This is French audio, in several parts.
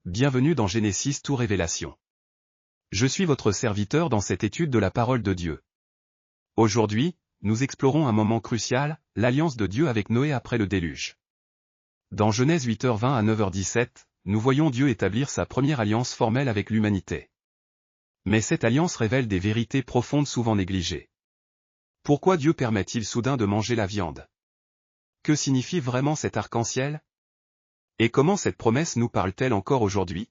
Bienvenue dans Genesis to Révélation. Je suis votre serviteur dans cette étude de la parole de Dieu. Aujourd'hui, nous explorons un moment crucial, l'alliance de Dieu avec Noé après le déluge. Dans Genèse 8h20 à 9h17, nous voyons Dieu établir sa première alliance formelle avec l'humanité. Mais cette alliance révèle des vérités profondes souvent négligées. Pourquoi Dieu permet-il soudain de manger la viande? Que signifie vraiment cet arc-en-ciel? Et comment cette promesse nous parle-t-elle encore aujourd'hui?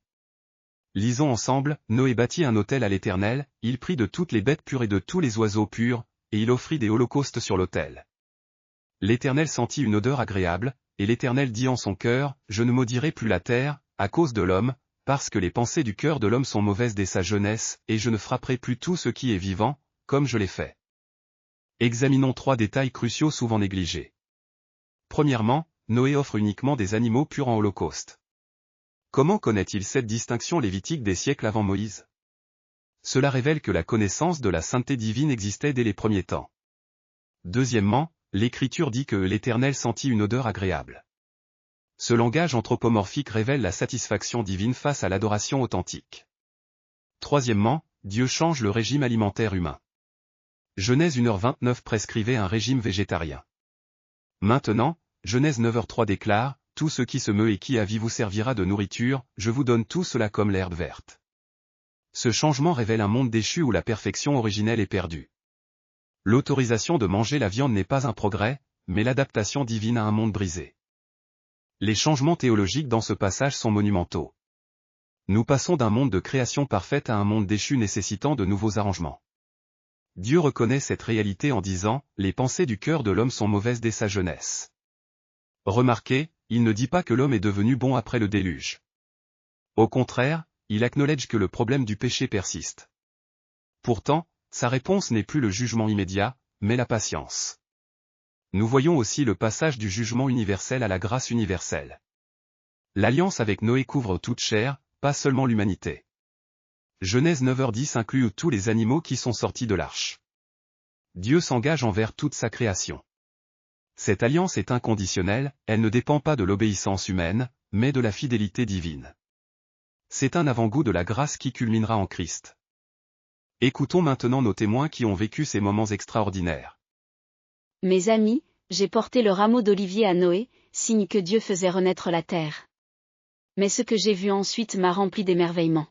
Lisons ensemble, Noé bâtit un autel à l'Éternel, il prit de toutes les bêtes pures et de tous les oiseaux purs, et il offrit des holocaustes sur l'autel. L'Éternel sentit une odeur agréable, et l'Éternel dit en son cœur, je ne maudirai plus la terre, à cause de l'homme, parce que les pensées du cœur de l'homme sont mauvaises dès sa jeunesse, et je ne frapperai plus tout ce qui est vivant, comme je l'ai fait. Examinons 3 détails cruciaux souvent négligés. Premièrement, Noé offre uniquement des animaux purs en holocauste. Comment connaît-il cette distinction lévitique des siècles avant Moïse? Cela révèle que la connaissance de la sainteté divine existait dès les premiers temps. Deuxièmement, l'Écriture dit que l'Éternel sentit une odeur agréable. Ce langage anthropomorphique révèle la satisfaction divine face à l'adoration authentique. Troisièmement, Dieu change le régime alimentaire humain. Genèse 1h29 prescrivait un régime végétarien. Maintenant, Genèse 9h3 déclare, « Tout ce qui se meut et qui a vie vous servira de nourriture, je vous donne tout cela comme l'herbe verte. » Ce changement révèle un monde déchu où la perfection originelle est perdue. L'autorisation de manger la viande n'est pas un progrès, mais l'adaptation divine à un monde brisé. Les changements théologiques dans ce passage sont monumentaux. Nous passons d'un monde de création parfaite à un monde déchu nécessitant de nouveaux arrangements. Dieu reconnaît cette réalité en disant, « Les pensées du cœur de l'homme sont mauvaises dès sa jeunesse. » Remarquez, il ne dit pas que l'homme est devenu bon après le déluge. Au contraire, il acknowledge que le problème du péché persiste. Pourtant, sa réponse n'est plus le jugement immédiat, mais la patience. Nous voyons aussi le passage du jugement universel à la grâce universelle. L'alliance avec Noé couvre toute chair, pas seulement l'humanité. Genèse 9h10 inclut tous les animaux qui sont sortis de l'arche. Dieu s'engage envers toute sa création. Cette alliance est inconditionnelle, elle ne dépend pas de l'obéissance humaine, mais de la fidélité divine. C'est un avant-goût de la grâce qui culminera en Christ. Écoutons maintenant nos témoins qui ont vécu ces moments extraordinaires. Mes amis, j'ai porté le rameau d'olivier à Noé, signe que Dieu faisait renaître la terre. Mais ce que j'ai vu ensuite m'a rempli d'émerveillement.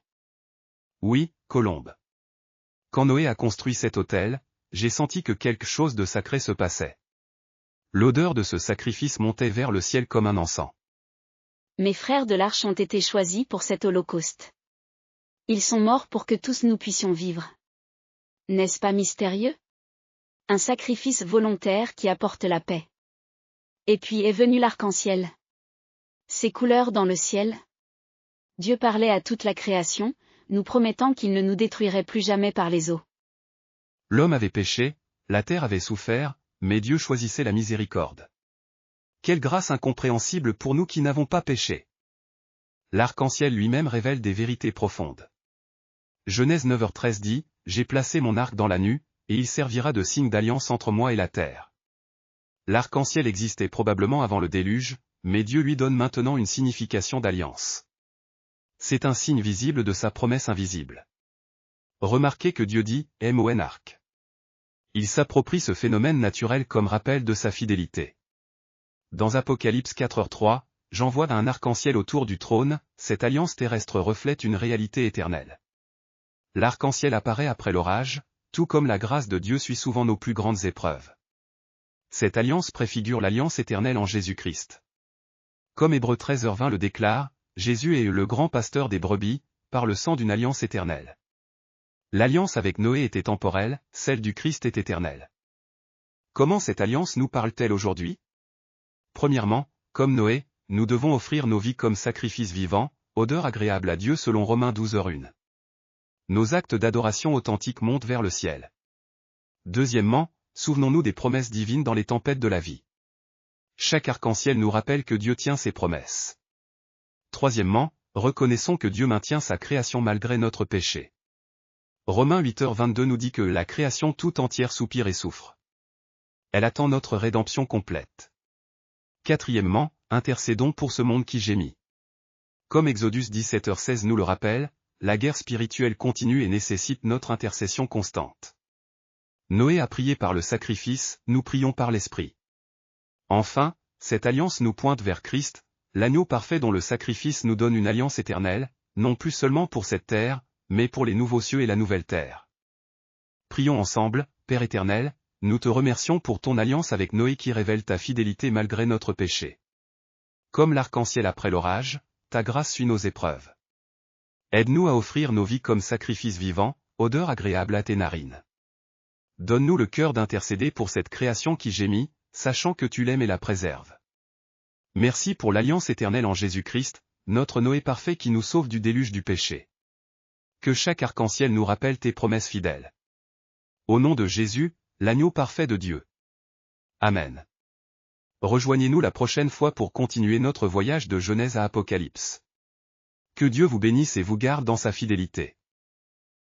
Oui, Colombe. Quand Noé a construit cet autel, j'ai senti que quelque chose de sacré se passait. L'odeur de ce sacrifice montait vers le ciel comme un encens. Mes frères de l'arche ont été choisis pour cet holocauste. Ils sont morts pour que tous nous puissions vivre. N'est-ce pas mystérieux? Un sacrifice volontaire qui apporte la paix. Et puis est venu l'arc-en-ciel. Ces couleurs dans le ciel. Dieu parlait à toute la création, nous promettant qu'il ne nous détruirait plus jamais par les eaux. L'homme avait péché, la terre avait souffert, mais Dieu choisissait la miséricorde. Quelle grâce incompréhensible pour nous qui n'avons pas péché. L'arc-en-ciel lui-même révèle des vérités profondes. Genèse 9h13 dit, « J'ai placé mon arc dans la nue, et il servira de signe d'alliance entre moi et la terre. » L'arc-en-ciel existait probablement avant le déluge, mais Dieu lui donne maintenant une signification d'alliance. C'est un signe visible de sa promesse invisible. Remarquez que Dieu dit, « Mon arc ». Il s'approprie ce phénomène naturel comme rappel de sa fidélité. Dans Apocalypse 4h3, Jean voit un arc-en-ciel autour du trône, cette alliance terrestre reflète une réalité éternelle. L'arc-en-ciel apparaît après l'orage, tout comme la grâce de Dieu suit souvent nos plus grandes épreuves. Cette alliance préfigure l'alliance éternelle en Jésus-Christ. Comme Hébreux 13h20 le déclare, Jésus est le grand pasteur des brebis, par le sang d'une alliance éternelle. L'alliance avec Noé était temporelle, celle du Christ est éternelle. Comment cette alliance nous parle-t-elle aujourd'hui? Premièrement, comme Noé, nous devons offrir nos vies comme sacrifice vivant, odeur agréable à Dieu selon Romains 12h1. Nos actes d'adoration authentique montent vers le ciel. Deuxièmement, souvenons-nous des promesses divines dans les tempêtes de la vie. Chaque arc-en-ciel nous rappelle que Dieu tient ses promesses. Troisièmement, reconnaissons que Dieu maintient sa création malgré notre péché. Romains 8h22 nous dit que la création tout entière soupire et souffre. Elle attend notre rédemption complète. Quatrièmement, intercédons pour ce monde qui gémit. Comme Exodus 17h16 nous le rappelle, la guerre spirituelle continue et nécessite notre intercession constante. Noé a prié par le sacrifice, nous prions par l'Esprit. Enfin, cette alliance nous pointe vers Christ, l'agneau parfait dont le sacrifice nous donne une alliance éternelle, non plus seulement pour cette terre, mais pour les nouveaux cieux et la nouvelle terre. Prions ensemble, Père éternel, nous te remercions pour ton alliance avec Noé qui révèle ta fidélité malgré notre péché. Comme l'arc-en-ciel après l'orage, ta grâce suit nos épreuves. Aide-nous à offrir nos vies comme sacrifice vivant, odeur agréable à tes narines. Donne-nous le cœur d'intercéder pour cette création qui gémit, sachant que tu l'aimes et la préserves. Merci pour l'alliance éternelle en Jésus-Christ, notre Noé parfait qui nous sauve du déluge du péché. Que chaque arc-en-ciel nous rappelle tes promesses fidèles. Au nom de Jésus, l'agneau parfait de Dieu. Amen. Rejoignez-nous la prochaine fois pour continuer notre voyage de Genèse à Apocalypse. Que Dieu vous bénisse et vous garde dans sa fidélité.